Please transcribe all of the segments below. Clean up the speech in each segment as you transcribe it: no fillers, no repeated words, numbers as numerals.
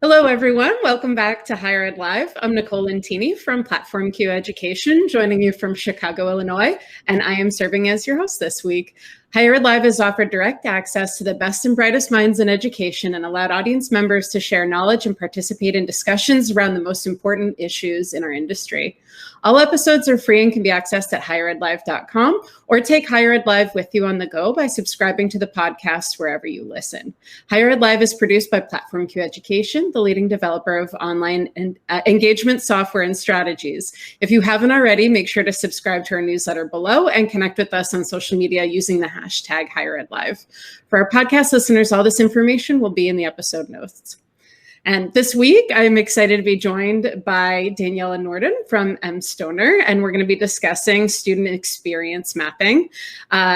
Hello, everyone. Welcome back to Higher Ed Live. I'm Nicole Lentini from Platform Q Education, joining you from Chicago, Illinois, and I am serving as your host this week. Higher Ed Live has offered direct access to the best and brightest minds in education and allowed audience members to share knowledge and participate in discussions around the most important issues in our industry. All episodes are free and can be accessed at higheredlive.com, or take Higher Ed Live with you on the go by subscribing to the podcast wherever you listen. Higher Ed Live is produced by Platform Q Education, the leading developer of online engagement software and strategies. If you haven't already, make sure to subscribe to our newsletter below and connect with us on social media using the hashtag Higher Ed Live. For our podcast listeners, all this information will be in the episode notes. And this week, I'm excited to be joined by Daniela Norden from mStoner, and we're going to be discussing student experience mapping.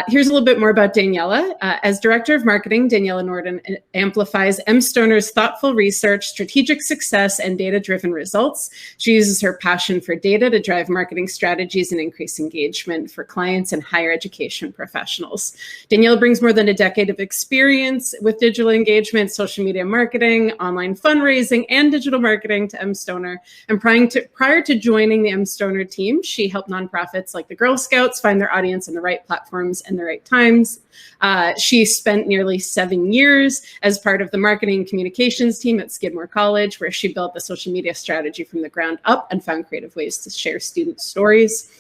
Here's a little bit more about Daniela. As Director of Marketing, Daniela Norden amplifies mStoner's thoughtful research, strategic success, and data-driven results. She uses her passion for data to drive marketing strategies and increase engagement for clients and higher education professionals. Daniela brings more than a decade of experience with digital engagement, social media marketing, online fundraising, and digital marketing to mStoner. And prior to joining the mStoner team, she helped nonprofits like the Girl Scouts find their audience in the right platforms and the right times. She spent nearly 7 years as part of the marketing and communications team at Skidmore College, where she built the social media strategy from the ground up and found creative ways to share student stories.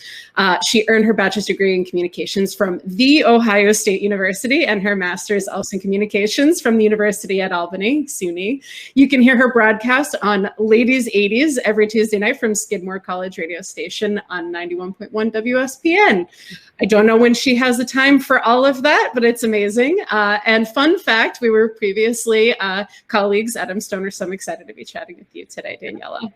She earned her bachelor's degree in communications from The Ohio State University and her master's also in communications from the University at Albany, SUNY. You can hear her broadcast on Ladies 80s every Tuesday night from Skidmore College radio station on 91.1 WSPN. I don't know when she has the time for all of that, but it's amazing. And fun fact, we were previously colleagues at mStoner, so I'm excited to be chatting with you today, Daniela.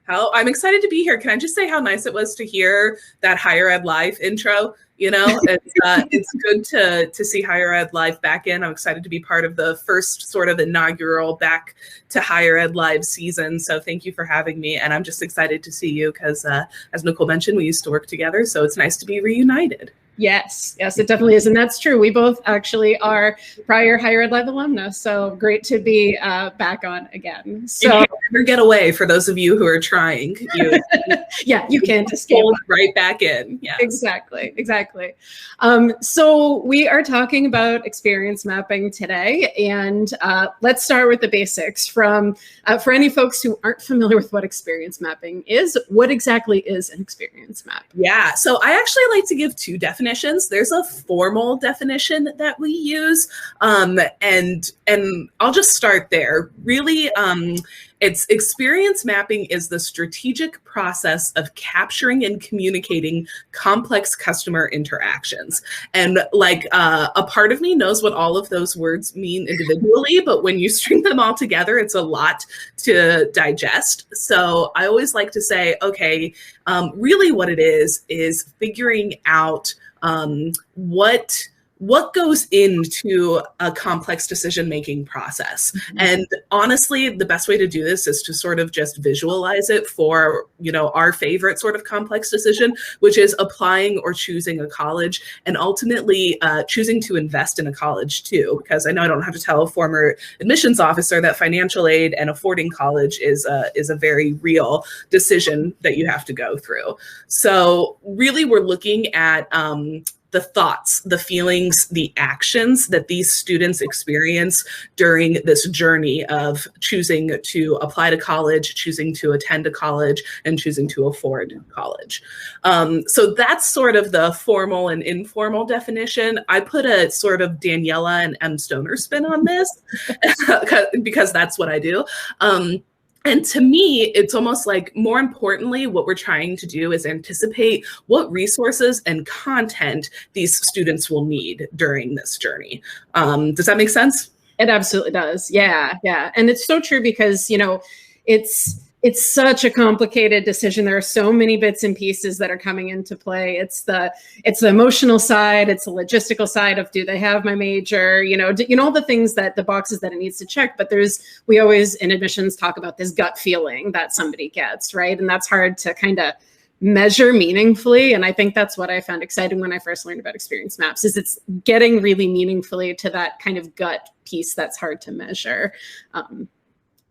I'm excited to be here. Can I just say how nice it was to hear that Higher Ed Live intro? You know, it's good to see Higher Ed Live back in. I'm excited to be part of the first sort of inaugural back to Higher Ed Live season. So thank you for having me. And I'm just excited to see you because as Nicole mentioned, we used to work together. So it's nice to be reunited. Yes, it definitely is. And that's true. We both actually are prior Higher Ed Live alumna. So great to be back on again. So you never get away for those of you who are trying. You can't escape. Right back in. Yeah, exactly. So we are talking about experience mapping today. And let's start with the basics. For any folks who aren't familiar with what experience mapping is, what exactly is an experience map? Yeah, so I actually like to give two definitions. There's a formal definition that we use, and I'll just start there. Really, it's experience mapping is the strategic process of capturing and communicating complex customer interactions. And a part of me knows what all of those words mean individually, but when you string them all together, it's a lot to digest. So I always like to say, okay, really what it is figuring out what goes into a complex decision-making process. Mm-hmm. And honestly, the best way to do this is to sort of just visualize it for, our favorite sort of complex decision, which is applying or choosing a college and ultimately choosing to invest in a college too, because I know I don't have to tell a former admissions officer that financial aid and affording college is a very real decision that you have to go through. So really we're looking at the thoughts, the feelings, the actions that these students experience during this journey of choosing to apply to college, choosing to attend a college, and choosing to afford college. So that's sort of the formal and informal definition. I put a sort of Daniela and mStoner spin on this because that's what I do. And to me, it's almost like, more importantly, what we're trying to do is anticipate what resources and content these students will need during this journey. Does that make sense? It absolutely does. Yeah. And it's so true because, it's such a complicated decision. There are so many bits and pieces that are coming into play. It's the emotional side. It's the logistical side of, do they have my major? All the things that the boxes that it needs to check. But we always in admissions talk about this gut feeling that somebody gets, right? And that's hard to kind of measure meaningfully. And I think that's what I found exciting when I first learned about experience maps, is it's getting really meaningfully to that kind of gut piece that's hard to measure.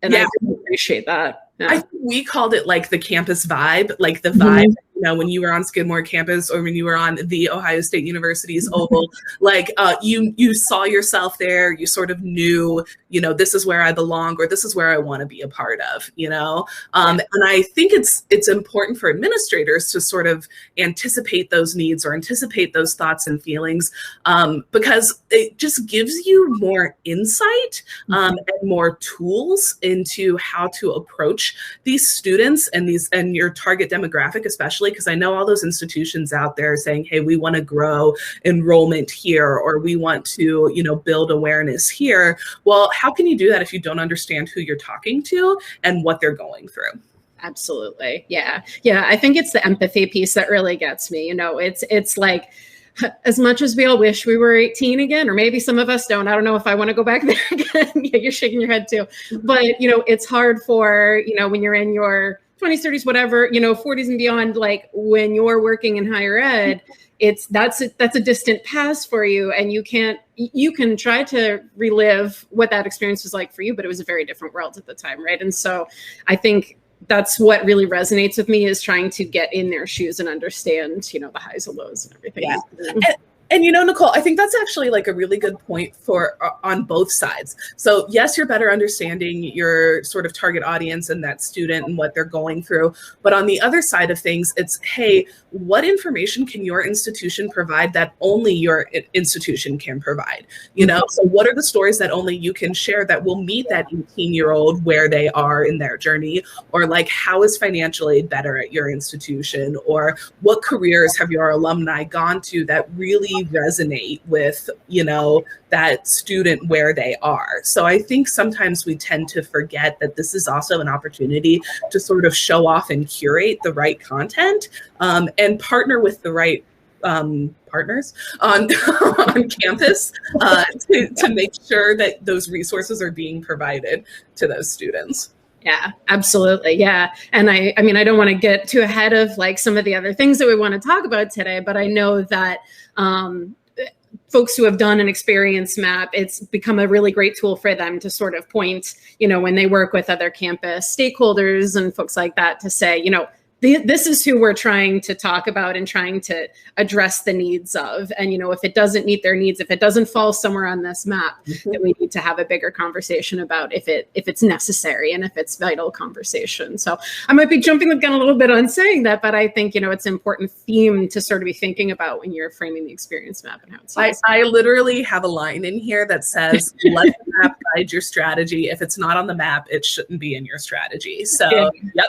And I really appreciate that. Yeah. I think we called it like the campus vibe, like the vibe, you know, when you were on Skidmore campus or when you were on the Ohio State University's Oval, like you saw yourself there, you sort of knew, you know, this is where I belong or this is where I want to be a part of, you know. And I think it's important for administrators to sort of anticipate those needs or anticipate those thoughts and feelings, because it just gives you more insight and more tools into how to approach these students and your target demographic, especially because I know all those institutions out there saying, hey, we want to grow enrollment here, or we want to, you know, build awareness here. Well, how can you do that if you don't understand who you're talking to and what they're going through? Absolutely. Yeah. Yeah. I think it's the empathy piece that really gets me. You know, it's like, as much as we all wish we were 18 again, or maybe some of us don't, I don't know if I want to go back there again. Yeah, you're shaking your head too. But, you know, it's hard for, you know, when you're in your 20s, 30s, whatever, you know, 40s and beyond, like when you're working in higher ed, that's a distant past for you. And you can try to relive what that experience was like for you, but it was a very different world at the time. Right. And so I think that's what really resonates with me, is trying to get in their shoes and understand, you know, the highs and lows and everything. Yeah. And you know, Nicole, I think that's actually like a really good point for on both sides. So yes, you're better understanding your sort of target audience and that student and what they're going through. But on the other side of things, it's, hey, what information can your institution provide that only your institution can provide? You know, so what are the stories that only you can share that will meet that 18-year-old where they are in their journey? Or like, how is financial aid better at your institution? Or what careers have your alumni gone to that really resonate with, you know, that student where they are? So I think sometimes we tend to forget that this is also an opportunity to sort of show off and curate the right content, and partner with the right partners on campus to make sure that those resources are being provided to those students. Yeah, absolutely. Yeah. And I mean, I don't want to get too ahead of like some of the other things that we want to talk about today, but I know that folks who have done an experience map, it's become a really great tool for them to sort of point, you know, when they work with other campus stakeholders and folks like that, to say, you know, this is who we're trying to talk about and trying to address the needs of. And, you know, if it doesn't meet their needs, if it doesn't fall somewhere on this map, then we need to have a bigger conversation about if it's necessary and if it's vital conversation. So I might be jumping the gun a little bit on saying that, but I think, you know, it's an important theme to sort of be thinking about when you're framing the experience map and how it's used. I literally have a line in here that says, let the map guide your strategy. If it's not on the map, it shouldn't be in your strategy. So, yep.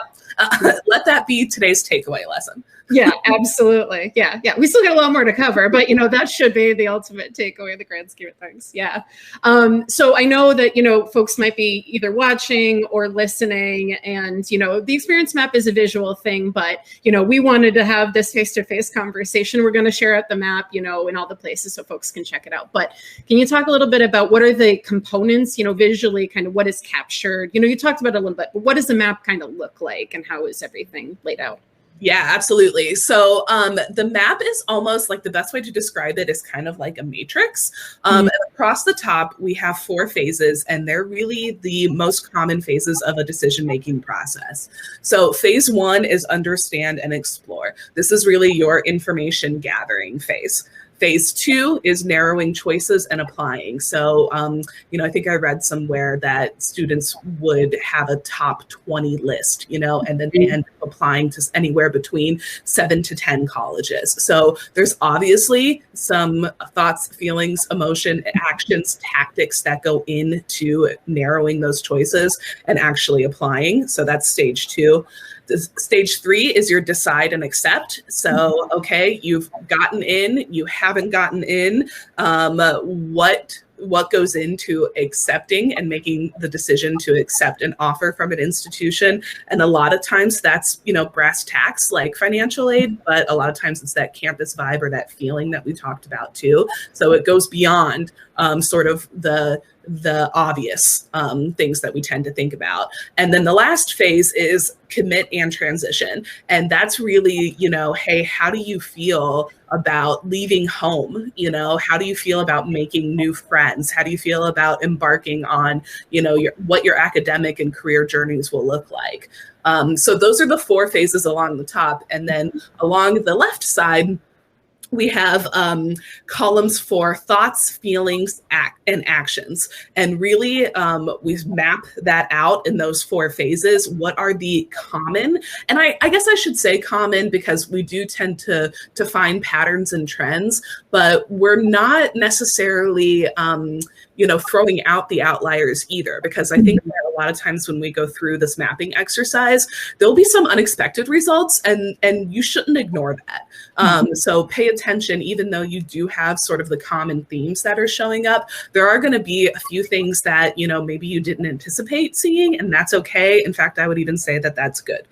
Let that be today's takeaway lesson. Yeah, absolutely. Yeah. We still got a lot more to cover, but, you know, that should be the ultimate takeaway in the grand scheme of things. Yeah. So I know that, you know, folks might be either watching or listening, and, you know, the experience map is a visual thing, but, you know, we wanted to have this face-to-face conversation. We're going to share out the map, you know, in all the places so folks can check it out. But can you talk a little bit about what are the components, you know, visually, kind of what is captured? You know, you talked about it a little bit, but what does the map kind of look like and how is everything laid out? Yeah, absolutely. So the map is almost like, the best way to describe it is kind of like a matrix. And across the top, we have 4 phases, and they're really the most common phases of a decision-making process. So phase 1 is understand and explore. This is really your information gathering phase. Phase 2 is narrowing choices and applying. So, you know, I think I read somewhere that students would have a top 20 list, you know, and then they end up applying to anywhere between 7 to 10 colleges. So there's obviously some thoughts, feelings, emotion, actions, tactics that go into narrowing those choices and actually applying. So that's stage 2. Stage 3 is your decide and accept. So, okay, you've gotten in, you haven't gotten in. What goes into accepting and making the decision to accept an offer from an institution? And a lot of times that's, you know, brass tacks like financial aid, but a lot of times it's that campus vibe or that feeling that we talked about too. So it goes beyond, sort of the obvious things that we tend to think about. And then the last phase is commit and transition. And that's really, hey, how do you feel about leaving home? How do you feel about making new friends? How do you feel about embarking on, what your academic and career journeys will look like? So those are the 4 phases along the top. And then along the left side, we have columns for thoughts, feelings, and actions. And really, we map that out in those 4 phases. What are the common, and I guess I should say common because we do tend to find patterns and trends, but we're not necessarily, throwing out the outliers either, because I think that a lot of times when we go through this mapping exercise, there'll be some unexpected results, and you shouldn't ignore that. So pay attention, even though you do have sort of the common themes that are showing up, there are going to be a few things that, maybe you didn't anticipate seeing, and that's okay. In fact, I would even say that that's good.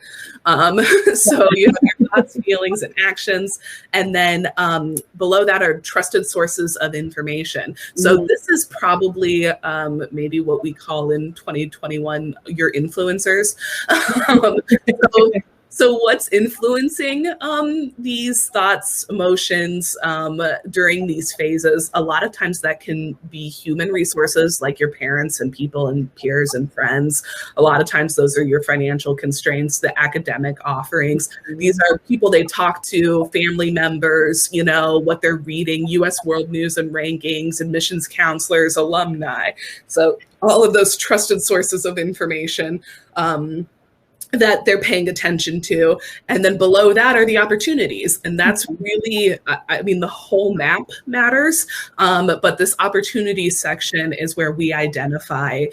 So you have your thoughts, feelings, and actions. And then below that are trusted sources of information. So this is probably maybe what we call in 2021 your influencers. So what's influencing these thoughts, emotions during these phases? A lot of times that can be human resources like your parents and people and peers and friends. A lot of times those are your financial constraints, the academic offerings. These are people they talk to, family members, what they're reading, US World News and Rankings, admissions counselors, alumni. So all of those trusted sources of information that they're paying attention to. And then below that are the opportunities. And that's really, the whole map matters. But this opportunities section is where we identify,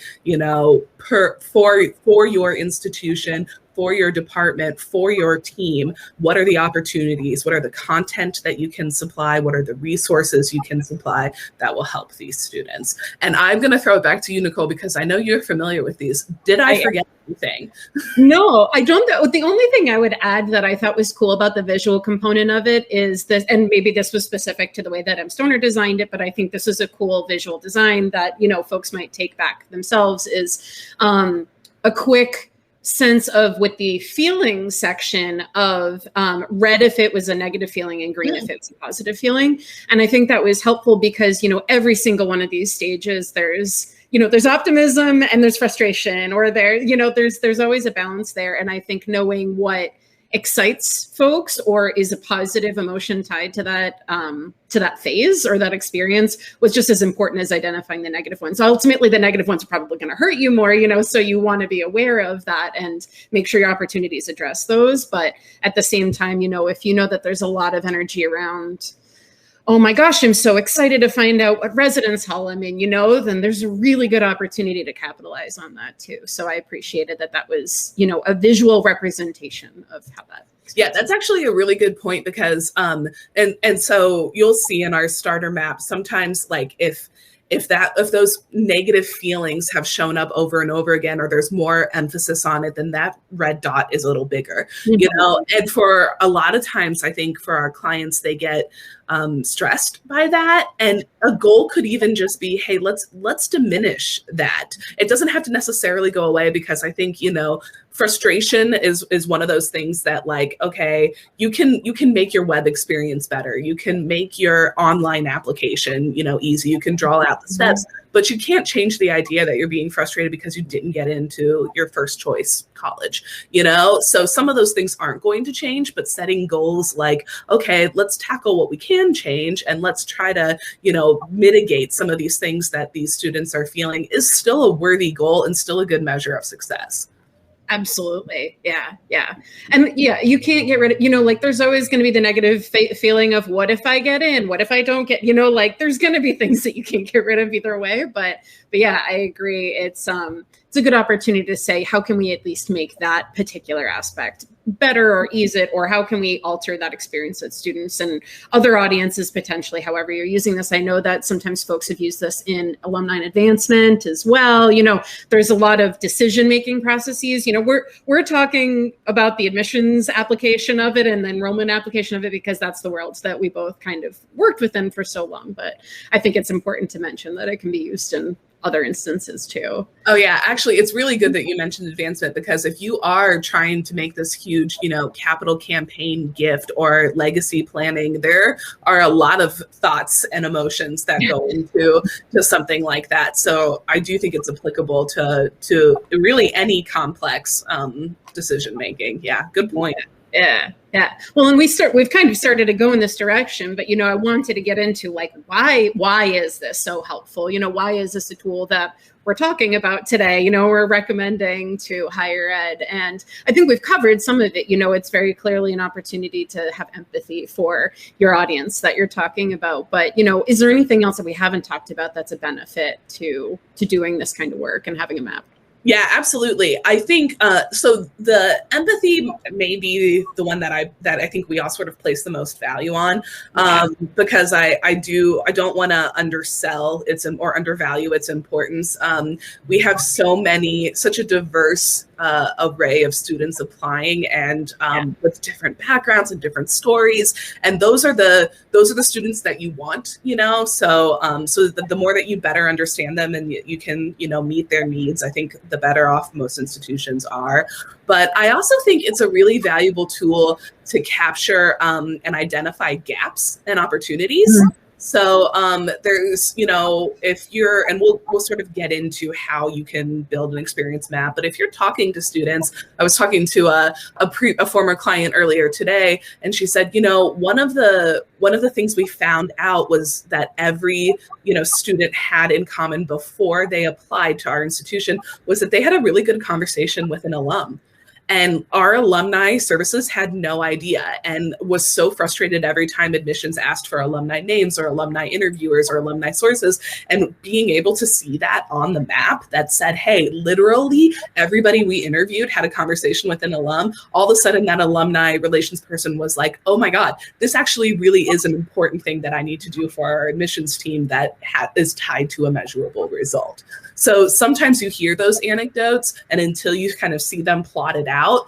for your institution, for your department, for your team, what are the opportunities? What are the content that you can supply? What are the resources you can supply that will help these students? And I'm going to throw it back to you, Nicole, because I know you're familiar with these. Did I forget anything? No, I don't. The only thing I would add that I thought was cool about the visual component of it is this, and maybe this was specific to the way that M. Stoner designed it, but I think this is a cool visual design that, folks might take back themselves, is a quick sense of with the feelings section of red if it was a negative feeling and green if it's a positive feeling. And I think that was helpful because, every single one of these stages, there's optimism and there's frustration, or there's always a balance there. And I think knowing what excites folks or is a positive emotion tied to that phase or that experience was just as important as identifying the negative ones. So ultimately, the negative ones are probably going to hurt you more, so you want to be aware of that and make sure your opportunities address those. But at the same time, if you know that there's a lot of energy around, oh my gosh, I'm so excited to find out what residence hall I'm in, then there's a really good opportunity to capitalize on that too. So I appreciated that was, a visual representation of how that. Yeah, that's actually a really good point because, and so you'll see in our starter map, sometimes like if those negative feelings have shown up over and over again, or there's more emphasis on it, then that red dot is a little bigger, and for a lot of times, I think for our clients, they get stressed by that. And a goal could even just be, hey, let's diminish that. It doesn't have to necessarily go away, because I think, frustration is one of those things that, like, okay, you can make your web experience better. You can make your online application, easy. You can draw out the steps, but you can't change the idea that you're being frustrated because you didn't get into your first choice college, So some of those things aren't going to change, but setting goals like, okay, let's tackle what we can change and let's try to, mitigate some of these things that these students are feeling is still a worthy goal and still a good measure of success. Absolutely. Yeah. Yeah. And yeah, you can't get rid of, there's always going to be the negative feeling of what if I get in, what if I don't get, there's going to be things that you can't get rid of either way. But yeah, I agree. It's a good opportunity to say, how can we at least make that particular aspect better or ease it, or how can we alter that experience that students and other audiences potentially, however you're using this. I know that sometimes folks have used this in alumni advancement as well. There's a lot of decision-making processes. We're talking about the admissions application of it and the enrollment application of it because that's the world that we both kind of worked within for so long. But I think it's important to mention that it can be used in other instances too. Oh yeah, actually, it's really good that you mentioned advancement, because if you are trying to make this huge, capital campaign gift or legacy planning, there are a lot of thoughts and emotions that go into something like that. So I do think it's applicable to really any complex decision making. Yeah, good point. Yeah. Well, and we've kind of started to go in this direction, but I wanted to get into like why is this so helpful? Why is this a tool that we're talking about today? We're recommending to higher ed, and I think we've covered some of it. It's very clearly an opportunity to have empathy for your audience that you're talking about. But is there anything else that we haven't talked about that's a benefit to doing this kind of work and having a map? Yeah, absolutely. I think so. The empathy may be the one that I think we all sort of place the most value on, because I don't want to undersell or undervalue its importance. We have such a diverse array of students applying, and with different backgrounds and different stories, and those are the students that you want. So the more that you better understand them and you can meet their needs, I think the better off most institutions are. But I also think it's a really valuable tool to capture and identify gaps and opportunities. Mm-hmm. So there's, if you're, and we'll sort of get into how you can build an experience map. But if you're talking to students, I was talking to a former client earlier today, and she said, one of the things we found out was that every student had in common before they applied to our institution was that they had a really good conversation with an alum. And our alumni services had no idea, and was so frustrated every time admissions asked for alumni names or alumni interviewers or alumni sources. And being able to see that on the map that said, hey, literally everybody we interviewed had a conversation with an alum, all of a sudden that alumni relations person was like, oh my God, this actually really is an important thing that I need to do for our admissions team that is tied to a measurable result. So sometimes you hear those anecdotes, and until you kind of see them plotted out,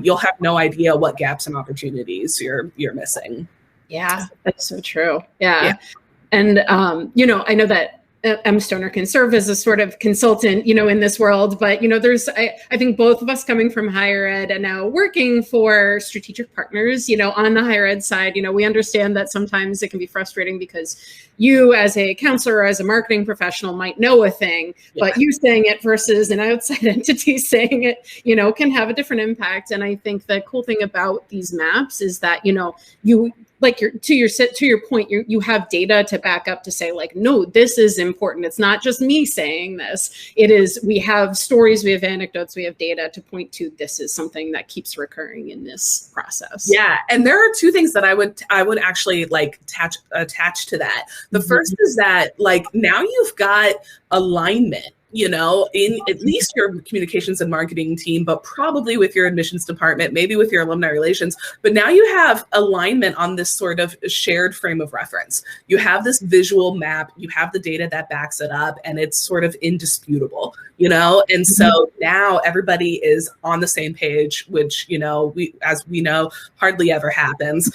you'll have no idea what gaps and opportunities you're missing. Yeah, that's so true. Yeah. And, I know that M. Stoner can serve as a sort of consultant, in this world, but, there's, I think both of us coming from higher ed and now working for strategic partners, on the higher ed side, we understand that sometimes it can be frustrating because you as a counselor or as a marketing professional might know a thing, but you saying it versus an outside entity saying it, can have a different impact. And I think the cool thing about these maps is that, you, like to your point, you have data to back up to say like, no, this is important. It's not just me saying this. It is, we have stories, we have anecdotes, we have data to point to. This is something that keeps recurring in this process. Yeah. And there are two things that I would actually like attach to that. The first is that like now you've got alignment, in at least your communications and marketing team, but probably with your admissions department, maybe with your alumni relations. But now you have alignment on this sort of shared frame of reference. You have this visual map, you have the data that backs it up, and it's sort of indisputable, And so now everybody is on the same page, which, as we know, hardly ever happens.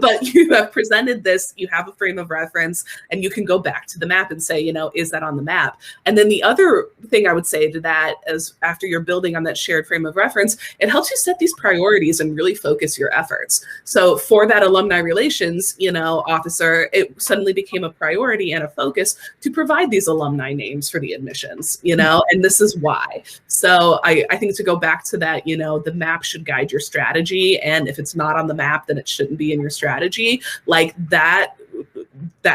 But you have presented this, you have a frame of reference, and you can go back to the map and say, is that on the map? And then the other thing I would say to that is after you're building on that shared frame of reference, it helps you set these priorities and really focus your efforts. So for that alumni relations, officer, it suddenly became a priority and a focus to provide these alumni names for the admissions, and this is why. So I think to go back to that, the map should guide your strategy. And if it's not on the map, then it shouldn't be in your strategy. Like that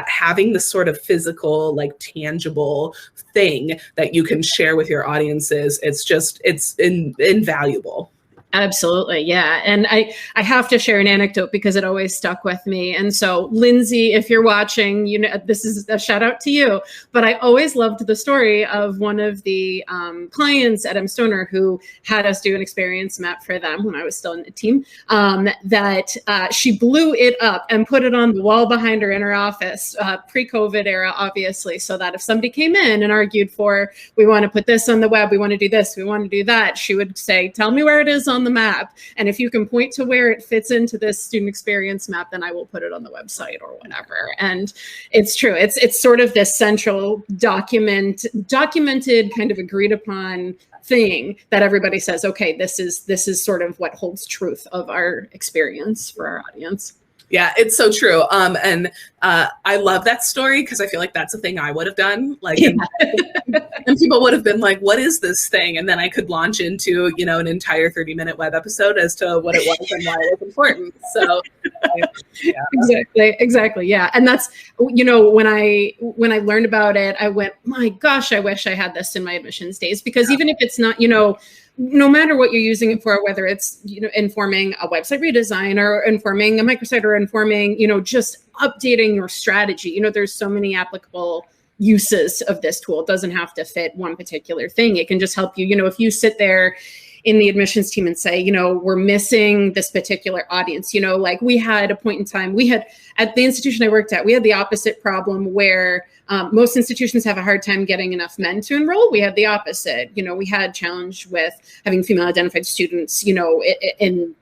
having this sort of physical, like tangible thing that you can share with your audiences, it's invaluable. Absolutely. Yeah. And I have to share an anecdote because it always stuck with me. And so, Lindsay, if you're watching, you know, this is a shout out to you, but I always loved the story of one of the clients at M. Stoner who had us do an experience map for them when I was still in the team, that she blew it up and put it on the wall behind her in her office, pre-COVID era, obviously, so that if somebody came in and argued for, we want to put this on the web, we want to do this, we want to do that, she would say, tell me where it is on the map, and if you can point to where it fits into this student experience map, then I will put it on the website or whatever. And it's true, it's sort of this central documented kind of agreed upon thing that everybody says, okay, this is sort of what holds truth of our experience for our audience. Yeah, it's so true. And I love that story because I feel like that's a thing I would have done. Like, yeah. and people would have been like, what is this thing? And then I could launch into, you know, an entire 30-minute web episode as to what it was and why it was important. So yeah. Exactly. Yeah. And that's, you know, when I learned about it, I went, my gosh, I wish I had this in my admissions days, because even if it's not, you know, no matter what you're using it for, whether it's, you know, informing a website redesign or informing a microsite or informing, you know, just updating your strategy, you know, there's so many applicable uses of this tool. It doesn't have to fit one particular thing. It can just help you, you know, if you sit there in the admissions team and say, you know, we're missing this particular audience, you know, like we had a point in time, we had at the institution I worked at, we had the opposite problem where most institutions have a hard time getting enough men to enroll. We had the opposite. You know, we had challenge with having female identified students, you know, in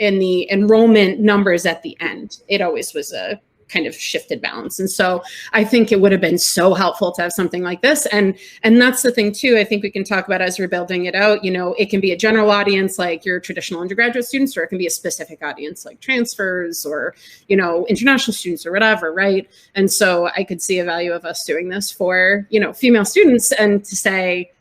the enrollment numbers at the end. It always was a kind of shifted balance. And so I think it would have been so helpful to have something like this. And that's the thing too, I think we can talk about as we're building it out, you know, it can be a general audience like your traditional undergraduate students, or it can be a specific audience like transfers or, you know, international students or whatever, right? And so I could see a value of us doing this for, you know, female students, and to say,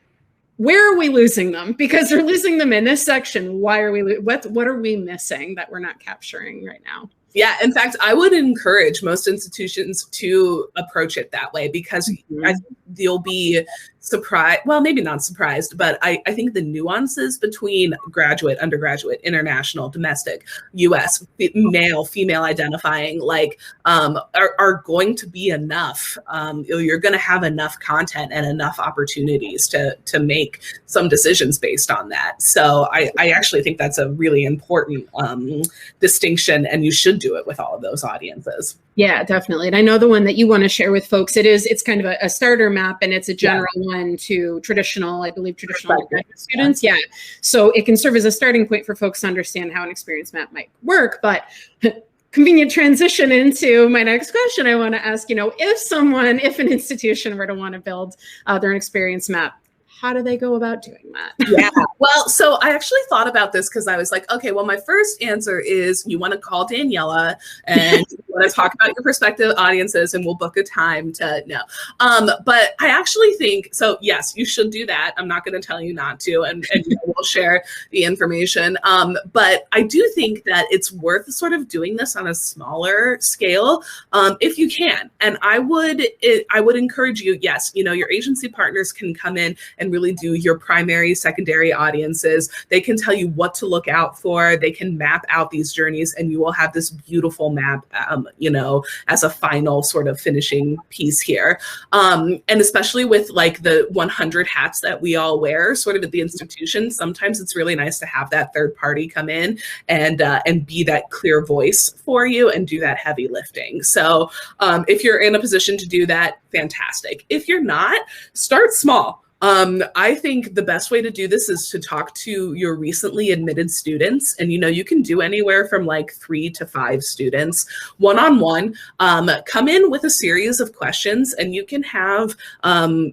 where are we losing them? Because we're losing them in this section. Why are we, what are we missing that we're not capturing right now? Yeah, in fact, I would encourage most institutions to approach it that way, because I think you'll be surprised. Well, maybe not surprised, but I think the nuances between graduate, undergraduate, international, domestic, US, male, female identifying, like are going to be enough. You're going to have enough content and enough opportunities to make some decisions based on that. So I actually think that's a really important distinction, and you should do it with all of those audiences. Yeah, definitely. And I know the one that you want to share with folks, it's kind of a starter map, and it's a general one to traditional, I believe, traditional undergraduate students. Yeah. So it can serve as a starting point for folks to understand how an experience map might work. But convenient transition into my next question. I want to ask, you know, if an institution were to want to build their experience map, how do they go about doing that? Yeah, well, so I actually thought about this because I was like, okay, well, my first answer is you want to call Daniela and you want to talk about your prospective audiences, and we'll book a time to know. But I actually think, so yes, you should do that. I'm not going to tell you not to, and you know, we'll share the information. But I do think that it's worth sort of doing this on a smaller scale if you can. And I would encourage you, yes, you know, your agency partners can come in and really do your primary, secondary audiences. They can tell you what to look out for. They can map out these journeys, and you will have this beautiful map, you know, as a final sort of finishing piece here. And especially with like the 100 hats that we all wear sort of at the institution, sometimes it's really nice to have that third party come in and be that clear voice for you and do that heavy lifting. So if you're in a position to do that, fantastic. If you're not, start small. I think the best way to do this is to talk to your recently admitted students. And, you know, you can do anywhere from like 3 to 5 students one-on-one. Come in with a series of questions, and you can have,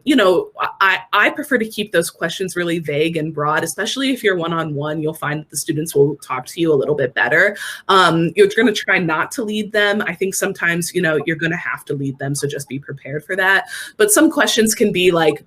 you know, I prefer to keep those questions really vague and broad, especially if you're one-on-one. You'll find that the students will talk to you a little bit better. You're going to try not to lead them. I think sometimes, you know, you're going to have to lead them. So just be prepared for that. But some questions can be like,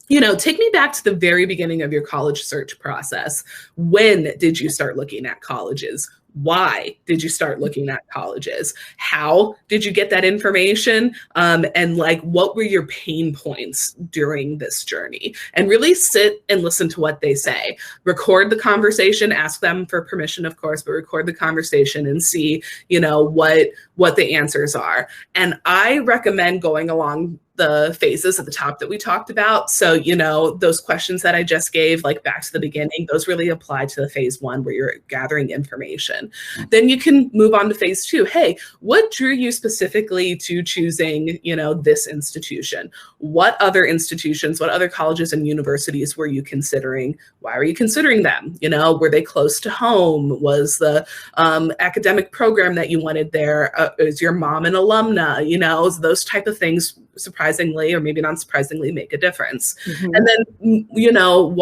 you know, take me back to the very beginning of your college search process. When did you start looking at colleges? Why did you start looking at colleges? How did you get that information? And like, what were your pain points during this journey? And really sit and listen to what they say. Record the conversation, ask them for permission, of course, but record the conversation and see, you know, what the answers are. And I recommend going along the phases at the top that we talked about. So, you know, those questions that I just gave, like back to the beginning, those really apply to the phase one where you're gathering information. Then you can move on to phase two. Hey, what drew you specifically to choosing, you know, this institution? What other institutions, what other colleges and universities were you considering? Why were you considering them? You know, were they close to home? Was the academic program that you wanted there, is your mom an alumna? You know, those type of things surprisingly, or maybe not surprisingly, make a difference. Mm-hmm. And then, you know,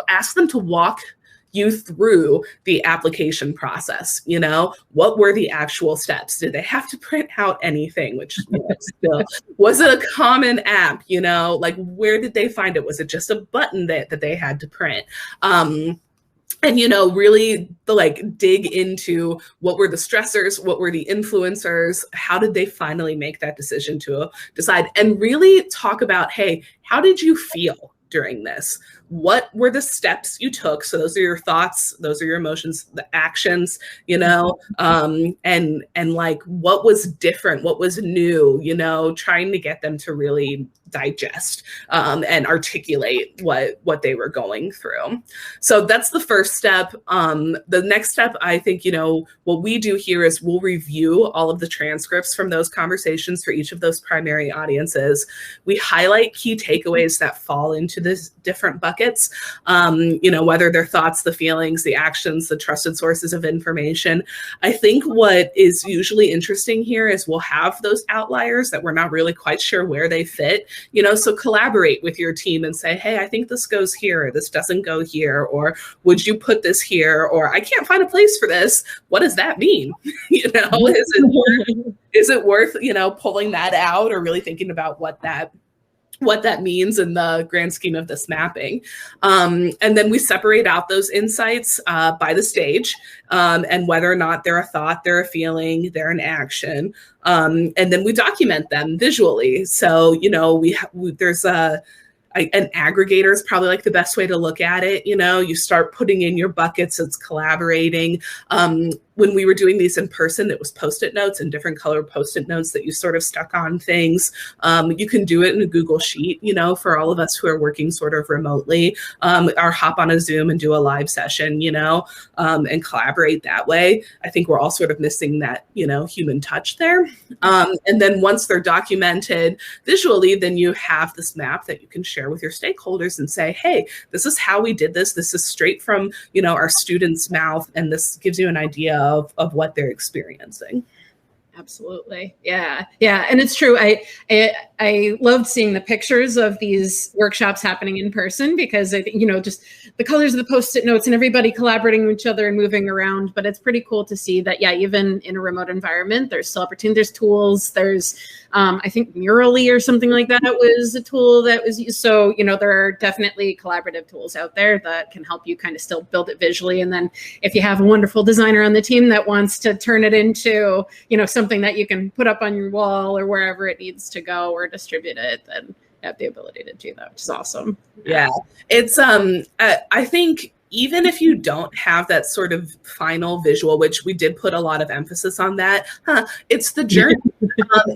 ask them to walk you through the application process. You know, what were the actual steps? Did they have to print out anything? Which, you know, still, was it a common app? You know, like, where did they find it? Was it just a button that they had to print? And, you know, really dig into what were the stressors, what were the influencers, how did they finally make that decision to decide, and really talk about, hey, how did you feel during this? What were the steps you took? So those are your thoughts, those are your emotions, the actions, you know, and like, what was different, what was new, you know, trying to get them to really digest and articulate what they were going through. So that's the first step. The next step, I think, you know, what we do here is we'll review all of the transcripts from those conversations for each of those primary audiences. We highlight key takeaways that fall into this different buckets, you know, whether they're thoughts, the feelings, the actions, the trusted sources of information. I think what is usually interesting here is we'll have those outliers that we're not really quite sure where they fit. You know, so collaborate with your team and say, hey, I think this goes here, or this doesn't go here, or would you put this here, or I can't find a place for this. What does that mean? You know, is it worth, you know, pulling that out, or really thinking about what that means in the grand scheme of this mapping. And then we separate out those insights by the stage, and whether or not they're a thought, they're a feeling, they're an action. And then we document them visually. So, you know, there's an aggregator is probably like the best way to look at it. You know, you start putting in your buckets, it's collaborating. When we were doing these in person, it was Post-it notes and different color Post-it notes that you sort of stuck on things. You can do it in a Google Sheet, you know, for all of us who are working sort of remotely, or hop on a Zoom and do a live session, you know, and collaborate that way. I think we're all sort of missing that, you know, human touch there. And then once they're documented visually, then you have this map that you can share with your stakeholders and say, hey, this is how we did this. This is straight from, you know, our students' mouth, and this gives you an idea of what they're experiencing. Absolutely. Yeah. Yeah. And it's true. I loved seeing the pictures of these workshops happening in person, because I think, you know, just the colors of the Post-it notes and everybody collaborating with each other and moving around. But it's pretty cool to see that, yeah, even in a remote environment, there's still opportunity, there's tools, there's, I think Murally or something like that was a tool that was used. So, you know, there are definitely collaborative tools out there that can help you kind of still build it visually. And then if you have a wonderful designer on the team that wants to turn it into, you know, something that you can put up on your wall or wherever it needs to go or distribute it, then you have the ability to do that, which is awesome. Yeah, it's I think even if you don't have that sort of final visual, which we did put a lot of emphasis on that, it's the journey.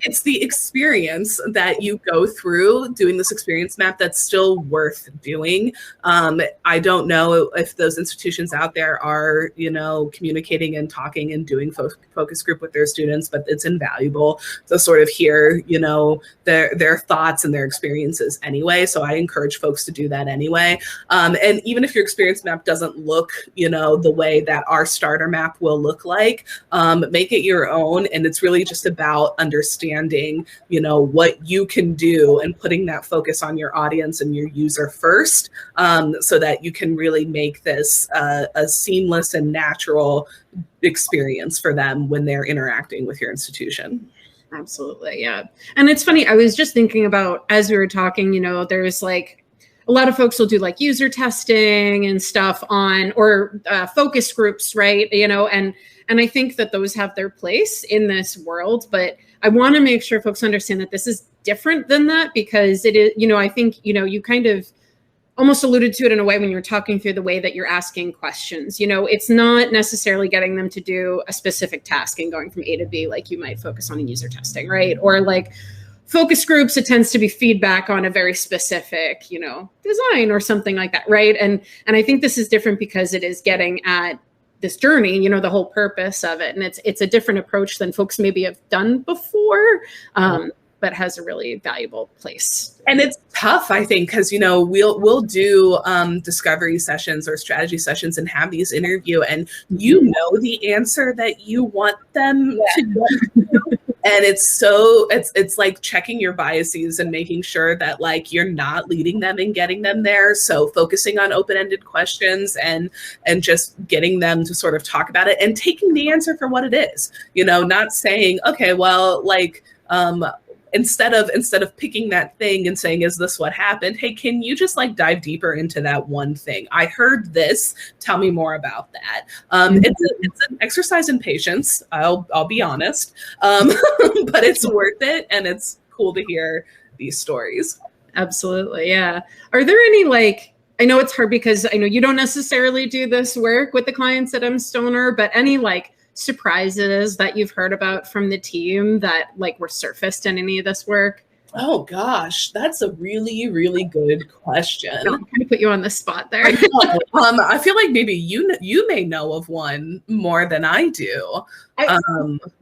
It's the experience that you go through doing this experience map that's still worth doing. I don't know if those institutions out there are, you know, communicating and talking and doing focus group with their students, but it's invaluable to sort of hear, you know, their thoughts and their experiences anyway. So I encourage folks to do that anyway. And even if your experience map doesn't look, you know, the way that our starter map will look like, make it your own. And it's really just about understanding, you know, what you can do and putting that focus on your audience and your user first, so that you can really make this a seamless and natural experience for them when they're interacting with your institution. Absolutely. Yeah. And it's funny, I was just thinking about, as we were talking, you know, there's like, a lot of folks will do like user testing and stuff on, or focus groups, right? And I think that those have their place in this world, but I want to make sure folks understand that this is different than that, because it is, I think, you kind of almost alluded to it in a way when you're talking through the way that you're asking questions. It's not necessarily getting them to do a specific task and going from A to B, like you might focus on in user testing, right? Or like focus groups, it tends to be feedback on a very specific, design or something like that, right? And I think this is different because it is getting at this journey, the whole purpose of it. And it's a different approach than folks maybe have done before. But has a really valuable place. And it's tough, I think, because we'll do discovery sessions or strategy sessions and have these interview, and the answer that you want them to know. And it's like checking your biases and making sure that like you're not leading them and getting them there. So focusing on open-ended questions and just getting them to sort of talk about it and taking the answer for what it is. Not saying, okay, well, like instead of picking that thing and saying, is this what happened? Hey, can you just like dive deeper into that one thing? I heard this. Tell me more about that. It's an exercise in patience. I'll be honest, but it's worth it, and it's cool to hear these stories. Absolutely, yeah. Are there any I know it's hard because I know you don't necessarily do this work with the clients at M. Stoner, but any surprises that you've heard about from the team that were surfaced in any of this work? Oh gosh, that's a really, really good question. I'm going to put you on the spot there. I feel like maybe you may know of one more than I do.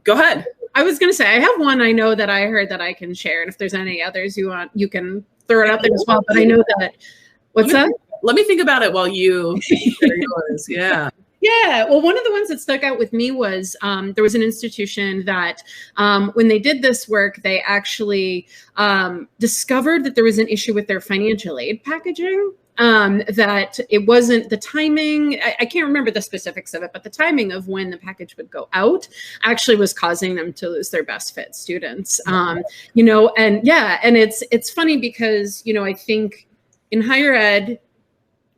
Go ahead. I was going to say, I have one I know that I heard that I can share. And if there's any others you want, you can throw it out there as well. But I know that, what's that? Let me think about it while you share yours. Yeah. Yeah, well, one of the ones that stuck out with me was there was an institution that when they did this work, they actually discovered that there was an issue with their financial aid packaging, that it wasn't the timing. I can't remember the specifics of it, but the timing of when the package would go out actually was causing them to lose their best fit students. And it's funny because, I think in higher ed,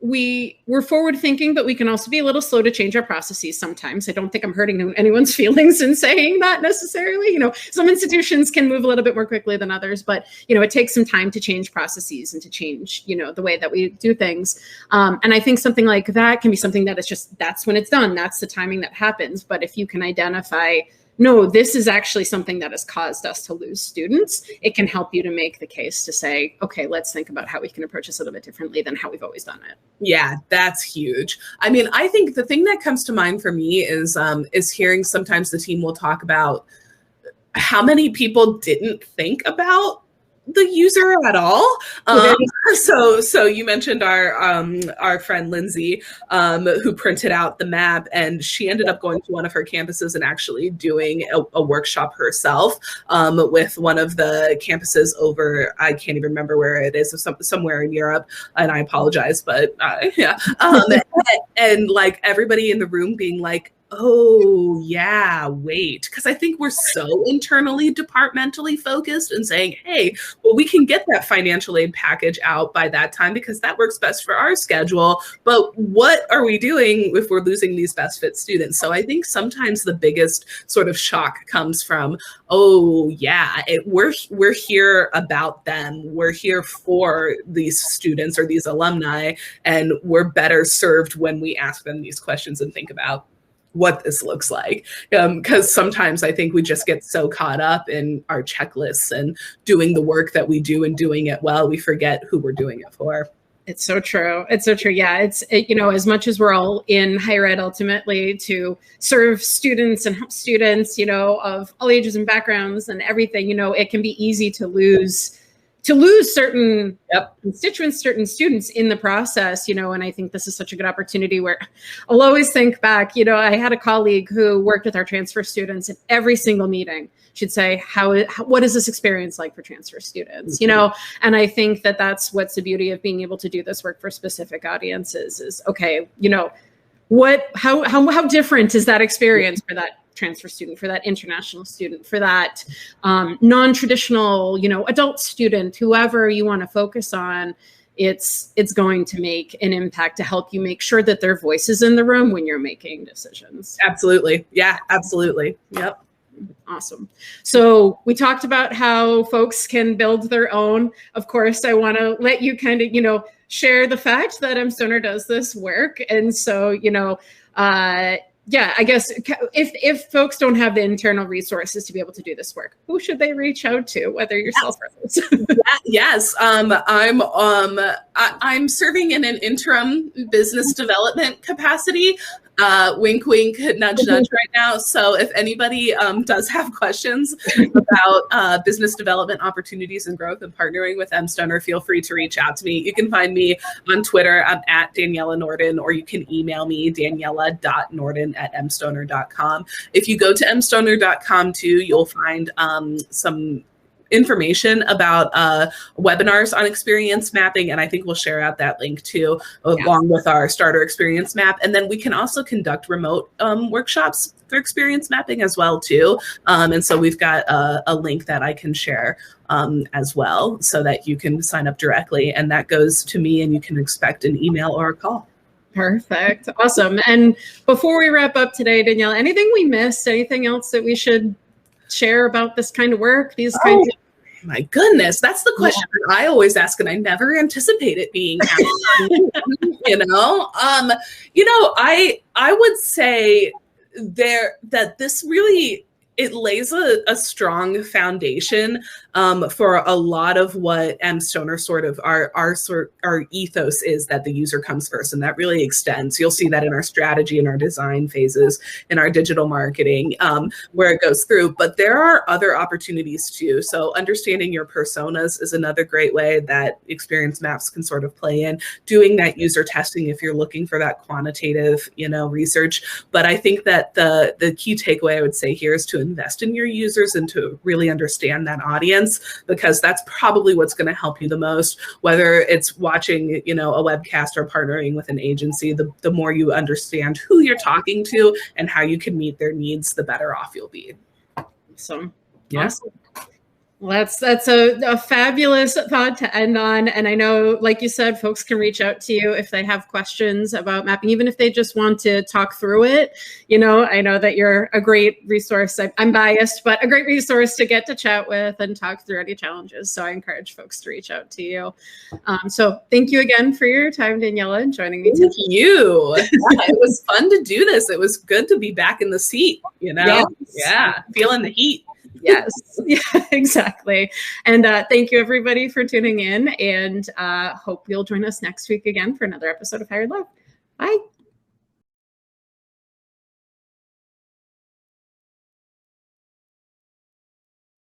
we're forward thinking, but we can also be a little slow to change our processes sometimes. I don't think I'm hurting anyone's feelings in saying that necessarily. Some institutions can move a little bit more quickly than others, but it takes some time to change processes and to change, the way that we do things. And I think something like that can be something that is just, that's when it's done. That's the timing that happens. But if you can identify, no, this is actually something that has caused us to lose students, it can help you to make the case to say, okay, let's think about how we can approach this a little bit differently than how we've always done it. Yeah, that's huge. I mean, I think the thing that comes to mind for me is hearing sometimes the team will talk about how many people didn't think about the user at all. So you mentioned our friend Lindsay, who printed out the map, and she ended up going to one of her campuses and actually doing a workshop herself with one of the campuses over, I can't even remember where it is, somewhere in Europe, and I apologize, but yeah. And like everybody in the room being like, oh yeah, wait, because I think we're so internally departmentally focused and saying, hey, well, we can get that financial aid package out by that time because that works best for our schedule. But what are we doing if we're losing these best fit students? So I think sometimes the biggest sort of shock comes from, oh yeah, we're here about them. We're here for these students or these alumni, and we're better served when we ask them these questions and think about what this looks like. Because sometimes I think we just get so caught up in our checklists and doing the work that we do and doing it well, we forget who we're doing it for. It's so true. It's so true. Yeah. As much as we're all in higher ed ultimately to serve students and help students, of all ages and backgrounds and everything, it can be easy to lose certain constituents, certain students in the process, and I think this is such a good opportunity where I'll always think back, I had a colleague who worked with our transfer students at every single meeting. She'd say, what is this experience like for transfer students? Mm-hmm. And I think that that's what's the beauty of being able to do this work for specific audiences is, okay, how different is that experience for that transfer student, for that international student, for that non-traditional, adult student, whoever you want to focus on, it's going to make an impact to help you make sure that their voice is in the room when you're making decisions. Absolutely. Yeah, absolutely. Yep. Awesome. So we talked about how folks can build their own. Of course, I want to let you kind of, share the fact that mStoner does this work. And so, I guess if folks don't have the internal resources to be able to do this work, who should they reach out to, whether yourself or others? Yes. I'm serving in an interim business development capacity. Wink, wink, nudge, nudge right now. So if anybody does have questions about business development opportunities and growth and partnering with mStoner, feel free to reach out to me. You can find me on Twitter. I'm at Daniela Norden, or you can email me, daniela.norden@mstoner.com. If you go to mstoner.com too, you'll find some information about webinars on experience mapping, and I think we'll share out that link too, along with our starter experience map. And then we can also conduct remote workshops for experience mapping as well too. And so we've got a link that I can share as well, so that you can sign up directly, and that goes to me, and you can expect an email or a call. Perfect. Awesome. And before we wrap up today, Danielle, anything we missed, anything else that we should share about this kind of work, these kinds of... My goodness, that's the question that I always ask, and I never anticipate it being asked. I would say that this really, it lays a strong foundation for a lot of what mStoner sort of our ethos is, that the user comes first, and that really extends. You'll see that in our strategy and our design phases, in our digital marketing, where it goes through. But there are other opportunities too. So understanding your personas is another great way that experience maps can sort of play in. Doing that user testing if you're looking for that quantitative, research. But I think that the key takeaway I would say here is to invest in your users and to really understand that audience, because that's probably what's going to help you the most, whether it's watching, a webcast or partnering with an agency. The more you understand who you're talking to and how you can meet their needs, the better off you'll be. Awesome. Well, that's a fabulous thought to end on. And I know, like you said, folks can reach out to you if they have questions about mapping, even if they just want to talk through it. I know that you're a great resource. I'm biased, but a great resource to get to chat with and talk through any challenges. So I encourage folks to reach out to you. So thank you again for your time, Daniela, and joining me today. Thank you. It was fun to do this. It was good to be back in the seat, Yes. Yeah, feeling the heat. Yes, yeah, exactly. And thank you, everybody, for tuning in, and hope you'll join us next week again for another episode of Hired Live. Bye.